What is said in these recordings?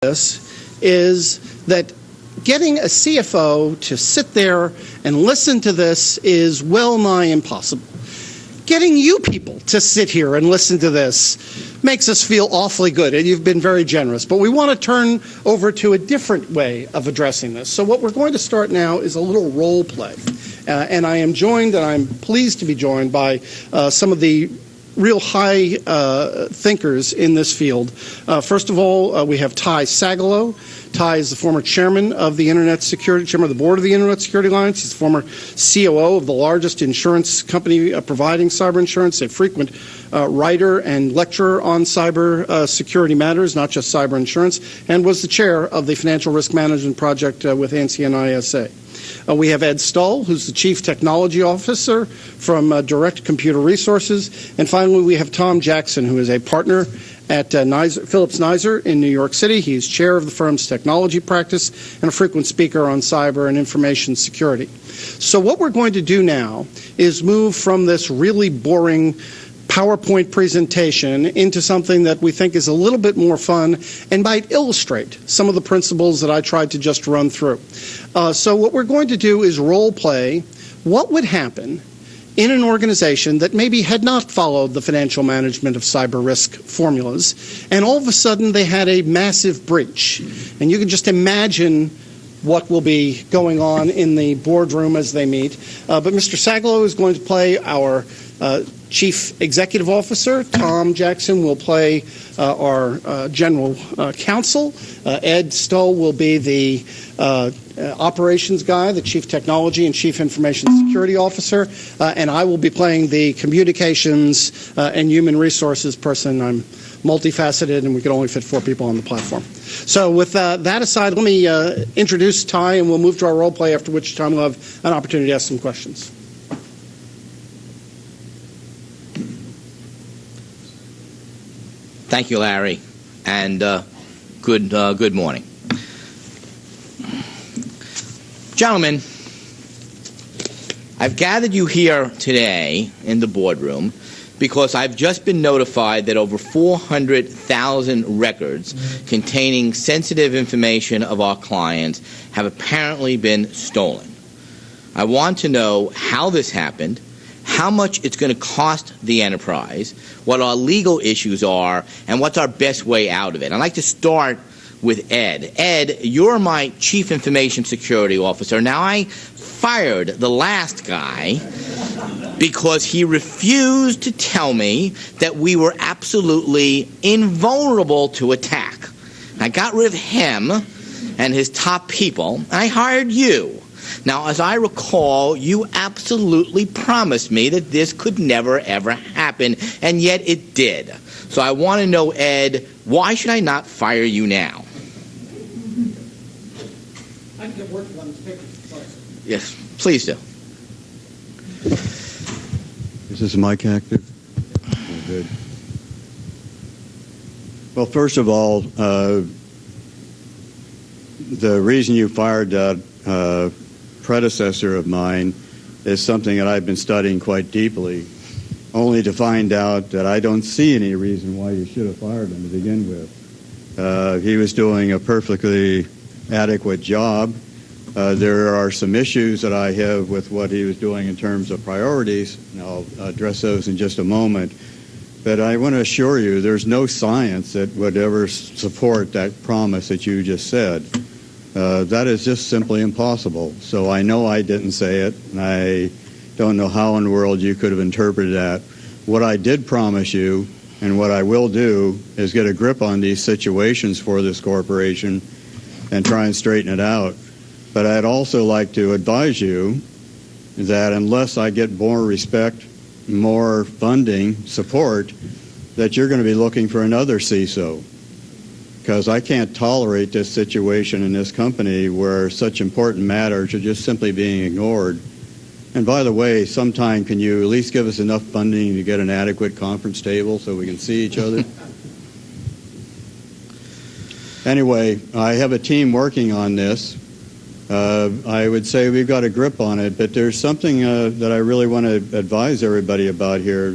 this is that getting a CFO to sit there and listen to this is well nigh impossible. Getting you people to sit here and listen to this makes us feel awfully good, and you've been very generous. But we want to turn over to a different way of addressing this. So what we're going to start now is a little role play. And I am joined, and I'm pleased to be joined by some of the real high thinkers in this field. First of all, we have Ty Sagalow. Ty is the former chairman of the chairman of the board of the Internet Security Alliance. He's the former COO of the largest insurance company providing cyber insurance, a frequent writer and lecturer on cyber security matters, not just cyber insurance, and was the chair of the Financial Risk Management Project with ANSI and ISA. We have Ed Stull, who's the Chief Technology Officer from Direct Computer Resources. And finally, we have Tom Jackson, who is a partner at Phillips Nisor in New York City. He is chair of the firm's technology practice and a frequent speaker on cyber and information security. So what we're going to do now is move from this really boring PowerPoint presentation into something that we think is a little bit more fun and might illustrate some of the principles that I tried to just run through. So what we're going to do is role play what would happen in an organization that maybe had not followed the financial management of cyber risk formulas, and all of a sudden they had a massive breach. And you can just imagine what will be going on in the boardroom as they meet. But Mr. Sagalow is going to play our Chief Executive Officer. Tom Jackson will play our General Counsel. Ed Stull will be the operations guy, the Chief Technology and Chief Information Security Officer. And I will be playing the communications and human resources person. I'm multifaceted, and we could only fit 4 people on the platform. So with that aside, let me introduce Ty, and we'll move to our role play, after which time we'll have an opportunity to ask some questions. Thank you, Larry, and good morning. Gentlemen, I've gathered you here today in the boardroom because I've just been notified that over 400,000 records containing sensitive information of our clients have apparently been stolen. I want to know how this happened, how much it's going to cost the enterprise, what our legal issues are, and what's our best way out of it. I'd like to start with Ed. Ed, you're my Chief Information Security Officer. Now, I fired the last guy because he refused to tell me that we were absolutely invulnerable to attack. I got rid of him and his top people, and I hired you. Now, as I recall, you absolutely promised me that this could never, ever happen, and yet it did. So I want to know, Ed, why should I not fire you now? I can get working on this paper. Yes, please do. Is this mic active? Oh, good. Well, first of all, the reason you fired that predecessor of mine is something that I've been studying quite deeply, only to find out that I don't see any reason why you should have fired him to begin with. He was doing a perfectly adequate job. There are some issues that I have with what he was doing in terms of priorities, and I'll address those in just a moment. But I want to assure you there's no science that would ever support that promise that you just said. That is just simply impossible. So I know I didn't say it, and I don't know how in the world you could have interpreted that. What I did promise you, and what I will do, is get a grip on these situations for this corporation and try and straighten it out. But I'd also like to advise you that unless I get more respect, more funding, support, that you're going to be looking for another CISO. Because I can't tolerate this situation in this company where such important matters are just simply being ignored. And by the way, sometime can you at least give us enough funding to get an adequate conference table so we can see each other? Anyway, I have a team working on this. I would say we've got a grip on it, but there's something that I really want to advise everybody about here.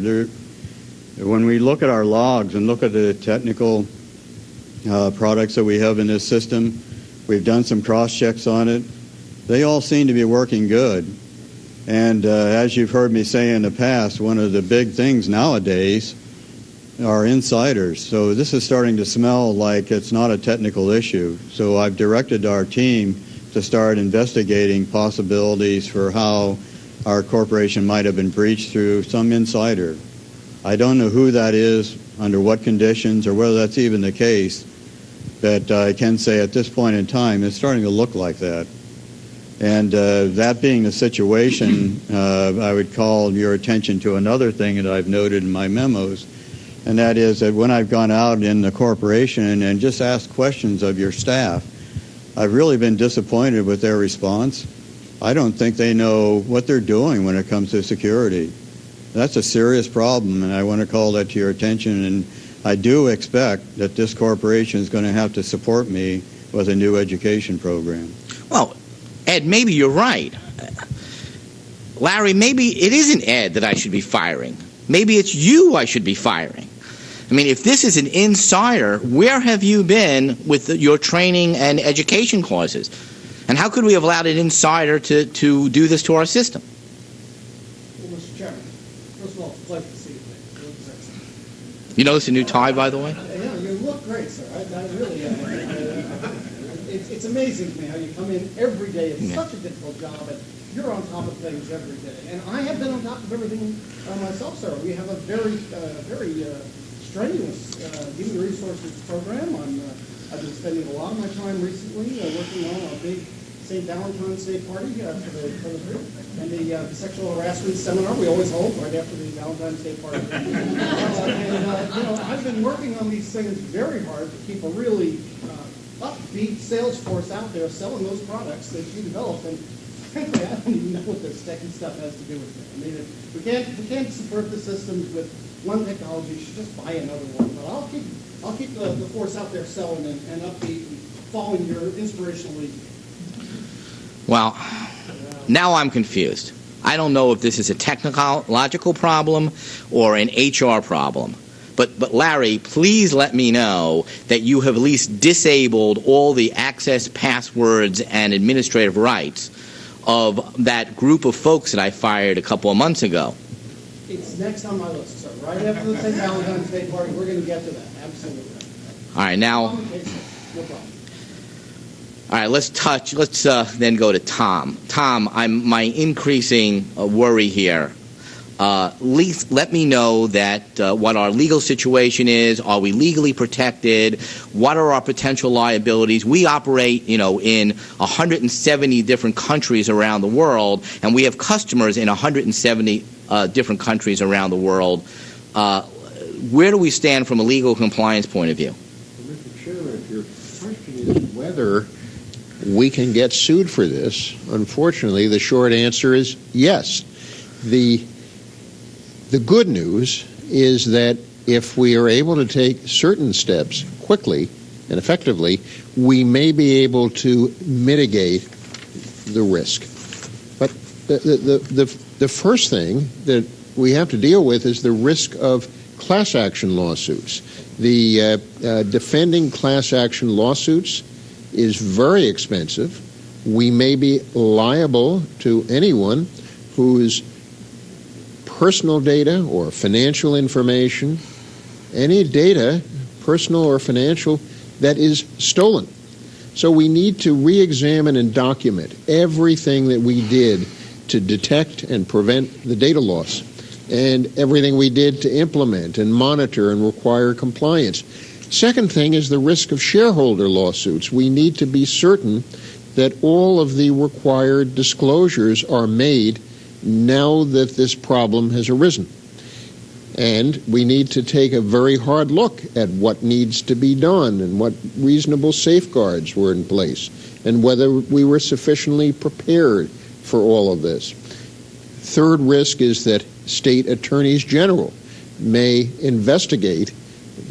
When we look at our logs and look at the technical products that we have in this system. We've done some cross-checks on it. They all seem to be working good. And as you've heard me say in the past, one of the big things nowadays are insiders. So this is starting to smell like it's not a technical issue. So I've directed our team to start investigating possibilities for how our corporation might have been breached through some insider. I don't know who that is, under what conditions, or whether that's even the case, but I can say at this point in time it's starting to look like that. And that being the situation, I would call your attention to another thing that I've noted in my memos, and that is that when I've gone out in the corporation and just asked questions of your staff, I've really been disappointed with their response. I don't think they know what they're doing when it comes to security. That's a serious problem, and I want to call that to your attention, and I do expect that this corporation is going to have to support me with a new education program. Well, Ed, maybe you're right. Larry, maybe it isn't Ed that I should be firing. Maybe it's you I should be firing. I mean, if this is an insider, where have you been with your training and education courses? And how could we have allowed an insider to do this to our system? Well, Mr. Chairman, first of all, it's a pleasure to see you today. You look sexy. You notice a new tie, by the way? Yeah, you look great, sir. I really it's amazing to me how you come in every day. It's such a difficult job, and you're on top of things every day. And I have been on top of everything myself, sir. We have a very strenuous human resources program. I've been spending a lot of my time recently working on a big St. Valentine's Day party for the group, and the sexual harassment seminar we always hold right after the Valentine's Day party. I've been working on these things very hard to keep a really upbeat sales force out there selling those products that you developed. And frankly, I don't even know what this techie stuff has to do with it. I mean, we can't support the systems with one technology. You should just buy another one. But I'll keep the force out there selling and upbeat and following your inspirational lead. Well, now I'm confused. I don't know if this is a technological problem or an HR problem. But Larry, please let me know that you have at least disabled all the access passwords and administrative rights of that group of folks that I fired a couple of months ago. It's next on my list, sir. Right after the St. Valentine's Day party, we're going to get to that. Absolutely. All right, now. No problem. All right, let's then go to Tom. Tom, my increasing worry here. Let me know that what our legal situation is. Are we legally protected? What are our potential liabilities? We operate, in 170 different countries around the world, and we have customers in 170 different countries around the world. Where do we stand from a legal compliance point of view? Well, Mr. Chairman, if your question is whether we can get sued for this, unfortunately, the short answer is yes. The good news is that if we are able to take certain steps quickly and effectively, we may be able to mitigate the risk. But the first thing that we have to deal with is the risk of class action lawsuits. The defending class action lawsuits is very expensive. We may be liable to anyone whose personal data or financial information, any data, personal or financial, that is stolen. So we need to re-examine and document everything that we did to detect and prevent the data loss, and everything we did to implement and monitor and require compliance. Second thing is the risk of shareholder lawsuits. We need to be certain that all of the required disclosures are made now that this problem has arisen. And we need to take a very hard look at what needs to be done and what reasonable safeguards were in place and whether we were sufficiently prepared for all of this. Third risk is that state attorneys general may investigate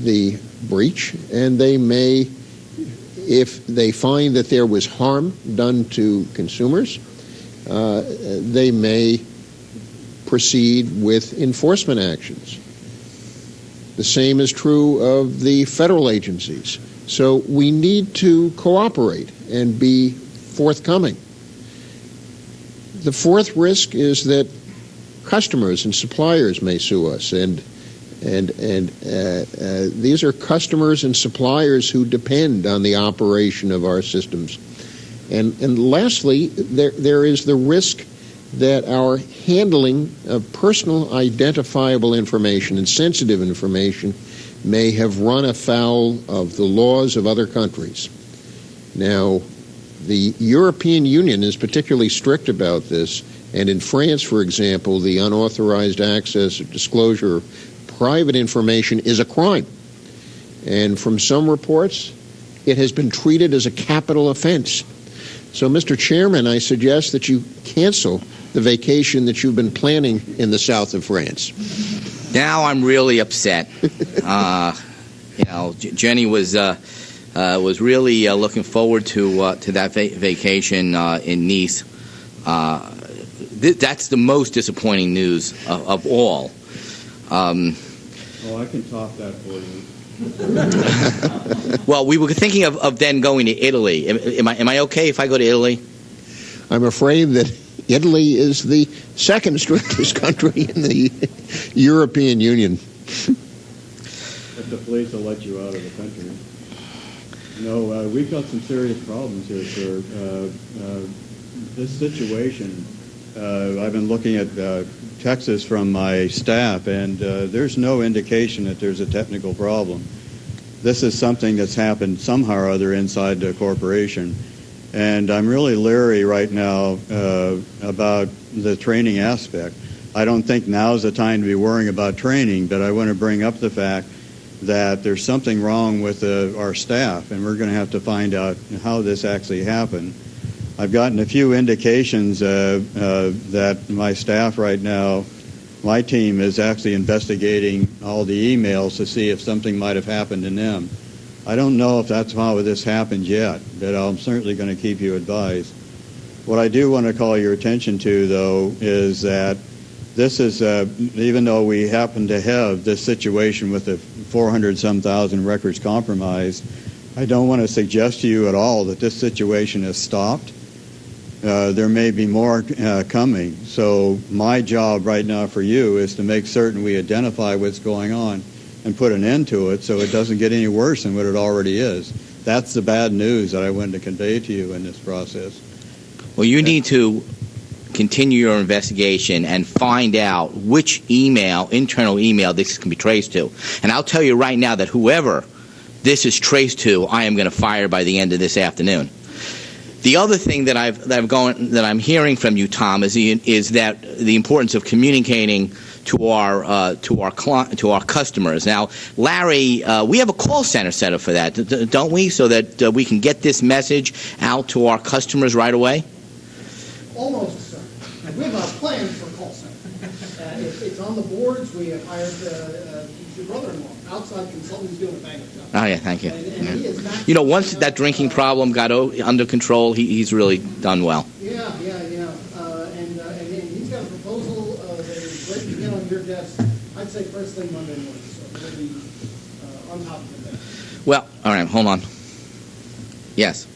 the breach, and they may, if they find that there was harm done to consumers, they may proceed with enforcement actions. The same is true of the federal agencies. So we need to cooperate and be forthcoming. The fourth risk is that customers and suppliers may sue us, and these are customers and suppliers who depend on the operation of our systems. And lastly, there is the risk that our handling of personal identifiable information and sensitive information may have run afoul of the laws of other countries. Now, the European Union is particularly strict about this, and in France, for example, the unauthorized access or disclosure of private information is a crime. And from some reports, it has been treated as a capital offense. So, Mr. Chairman, I suggest that you cancel the vacation that you've been planning in the south of France. Now I'm really upset. Jenny was really looking forward to that vacation in Nice. That's the most disappointing news of all. I can top that for you. Well, we were thinking of then going to Italy. Am I okay if I go to Italy? I'm afraid that Italy is the second strictest country in the European Union. If the police will let you out of the country. No, we've got some serious problems here, sir. This situation, I've been looking at Texas from my staff, and there's no indication that there's a technical problem. This is something that's happened somehow or other inside the corporation. And I'm really leery right now about the training aspect. I don't think now's the time to be worrying about training, but I want to bring up the fact that there's something wrong with our staff, and we're going to have to find out how this actually happened. I've gotten a few indications that my staff right now, my team is actually investigating all the emails to see if something might have happened in them. I don't know if that's how this happened yet, but I'm certainly going to keep you advised. What I do want to call your attention to, though, is that this is, even though we happen to have this situation with the 400-some thousand records compromised, I don't want to suggest to you at all that this situation has stopped. There may be more coming. So my job right now for you is to make certain we identify what's going on and put an end to it so it doesn't get any worse than what it already is. That's the bad news that I wanted to convey to you in this process. Well, you need to continue your investigation and find out which internal email this can be traced to. And I'll tell you right now that whoever this is traced to, I am going to fire by the end of this afternoon. The other thing that I'm hearing from you, Tom, is that the importance of communicating to our customers. Now, Larry, we have a call center set up for that, don't we? So that we can get this message out to our customers right away. Almost, sir. We have a plan for a call center. It's on the boards. We have hired your brother-in-law, outside consultant, who's doing a bang-up job. Oh, yeah, thank you. And he is back. Once that drinking problem got under control, he's really done well. Yeah. And he's got a proposal that is ready to get on your desk, I'd say first thing Monday morning. So we'll be on top of it. Well, all right, hold on. Yes.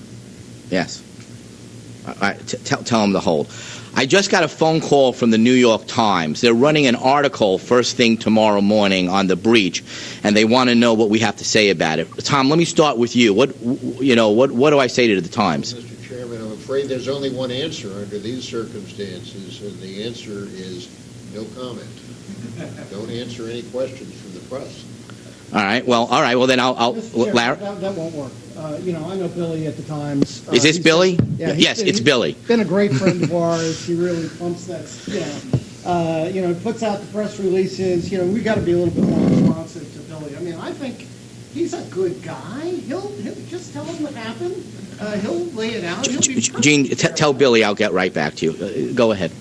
All right, tell him to hold. I just got a phone call from the New York Times. They're running an article first thing tomorrow morning on the breach, and they want to know what we have to say about it. Tom, let me start with you. What do I say to the Times? Mr. Chairman, I'm afraid there's only one answer under these circumstances, and the answer is no comment. Don't answer any questions from the press. All right. Well, then I'll Larry. That won't work. I know Billy at the Times. Is this Billy? Yeah, yes, it's Billy. Been a great friend of ours. He really pumps that. Puts out the press releases. We got to be a little bit more responsive to Billy. I mean, I think he's a good guy. He'll just tell him what happened. He'll lay it out. Gene, tell Billy I'll get right back to you. Go ahead.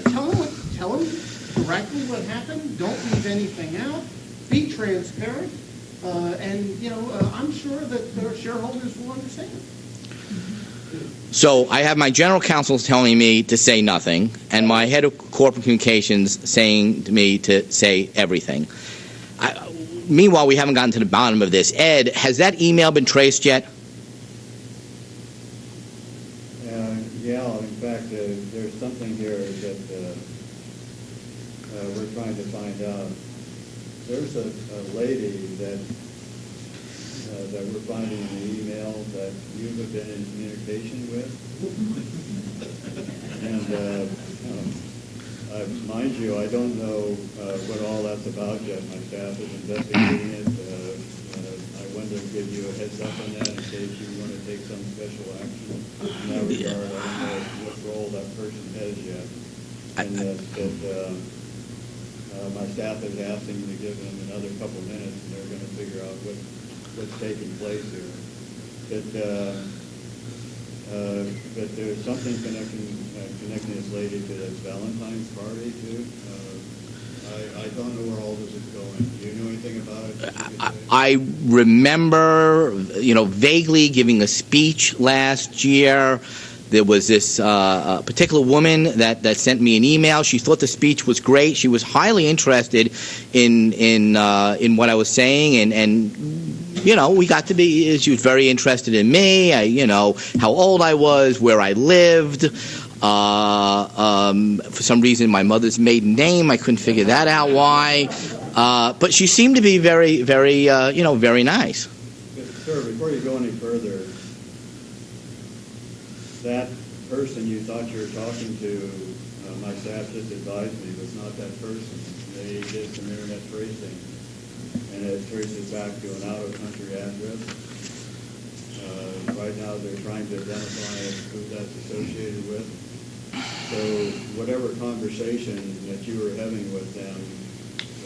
Tell him directly what happened. Don't leave anything out. Be transparent, I'm sure that their shareholders will understand. So I have my general counsel telling me to say nothing, and my head of corporate communications saying to me to say everything. meanwhile, we haven't gotten to the bottom of this. Ed, has that email been traced yet? Yeah, in fact, there's something here that we're trying to find out. There's a lady that we're finding in the email that you have been in communication with. And mind you, I don't know what all that's about yet. My staff is investigating it. I wanted to give you a heads up on that in case you want to take some special action in that regard. I don't know what role that person has yet. And my staff is asking me to give them another couple minutes, and they're going to figure out what's taking place here. But there's something connecting this lady to this Valentine's party too. I don't know where all this is going. Do you know anything about it? I remember, vaguely giving a speech last year. There was this particular woman that sent me an email. She thought the speech was great. She was highly interested in what I was saying, and we got to be. She was very interested in me. How old I was, where I lived. For some reason, my mother's maiden name, I couldn't figure that out why. But she seemed to be very, very, very nice. Sir, before you go any further, that person you thought you were talking to, my staff just advised me, was not that person. They did some internet tracing, and it traces back to an out-of-country address. Right now, they're trying to identify who that's associated with. So whatever conversation that you were having with them,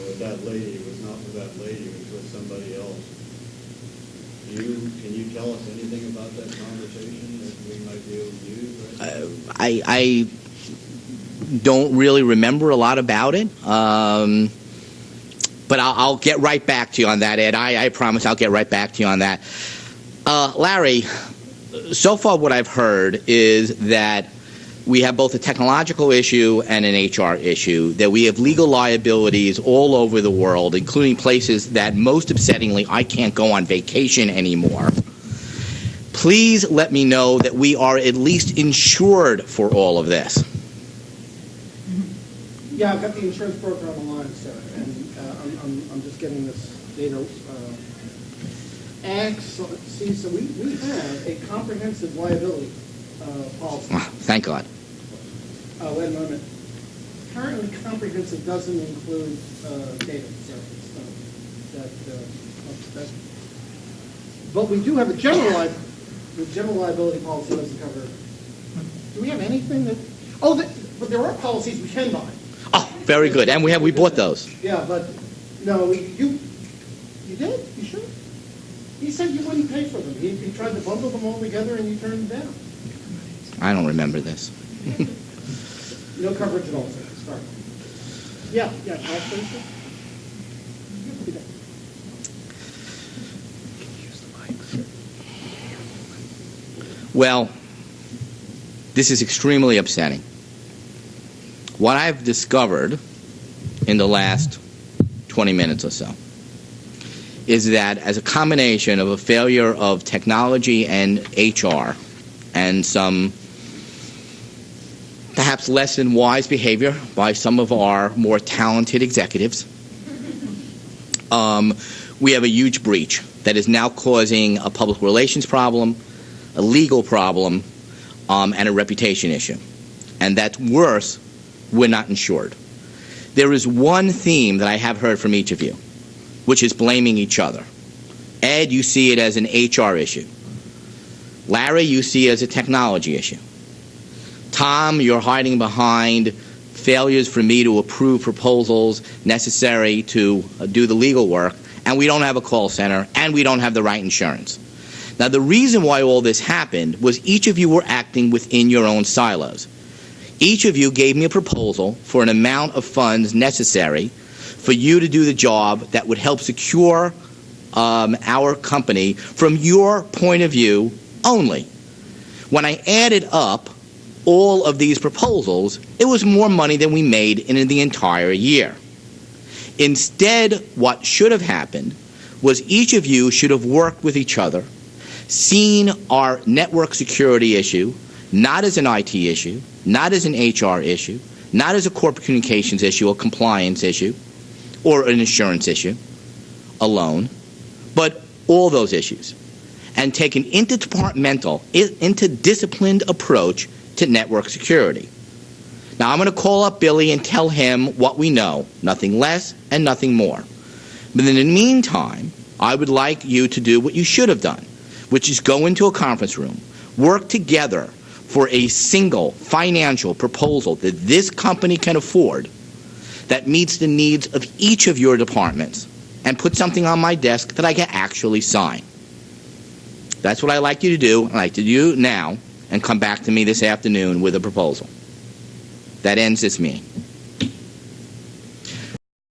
or with that lady, was not with that lady, it was with somebody else. Can you tell us anything about that conversation that we might be able to use? I don't really remember a lot about it, but I'll get right back to you on that, Ed. I promise I'll get right back to you on that. Larry, so far what I've heard is that we have both a technological issue and an HR issue, that we have legal liabilities all over the world, including places that, most upsettingly, I can't go on vacation anymore. Please let me know that we are at least insured for all of this. Yeah, I've got the insurance broker on the line, sir, and I'm just getting this data. See, so we have a comprehensive liability policy. Thank God. Wait a moment. Currently, comprehensive doesn't include data. But we do have a general liability policy that doesn't cover. Do we have anything that? But there are policies we can buy. Oh, very good. And we bought those. Yeah, but no, you did? You sure? He said you wouldn't pay for them. He tried to bundle them all together and you turned them down. I don't remember this. No coverage at all, sir. Sorry. Yeah, last question. Well, this is extremely upsetting. What I've discovered in the last 20 minutes or so is that as a combination of a failure of technology and HR and some perhaps less than wise behavior by some of our more talented executives, we have a huge breach that is now causing a public relations problem, a legal problem, and a reputation issue. And that's worse, we're not insured. There is one theme that I have heard from each of you, which is blaming each other. Ed, you see it as an HR issue. Larry, you see it as a technology issue. Tom, you're hiding behind failures for me to approve proposals necessary to do the legal work, and we don't have a call center, and we don't have the right insurance. Now, the reason why all this happened was each of you were acting within your own silos. Each of you gave me a proposal for an amount of funds necessary for you to do the job that would help secure our company from your point of view only. When I added up all of these proposals, it was more money than we made in the entire year. Instead, what should have happened was each of you should have worked with each other, seen our network security issue not as an IT issue, not as an HR issue, not as a corporate communications issue, a compliance issue, or an insurance issue alone, but all those issues, and take an interdepartmental, interdisciplined approach to network security. Now, I'm going to call up Billy and tell him what we know, nothing less and nothing more. But in the meantime, I would like you to do what you should have done, which is go into a conference room, work together for a single financial proposal that this company can afford that meets the needs of each of your departments, and put something on my desk that I can actually sign. That's what I'd like you to do. I'd like to do now and come back to me this afternoon with a proposal. That ends this meeting.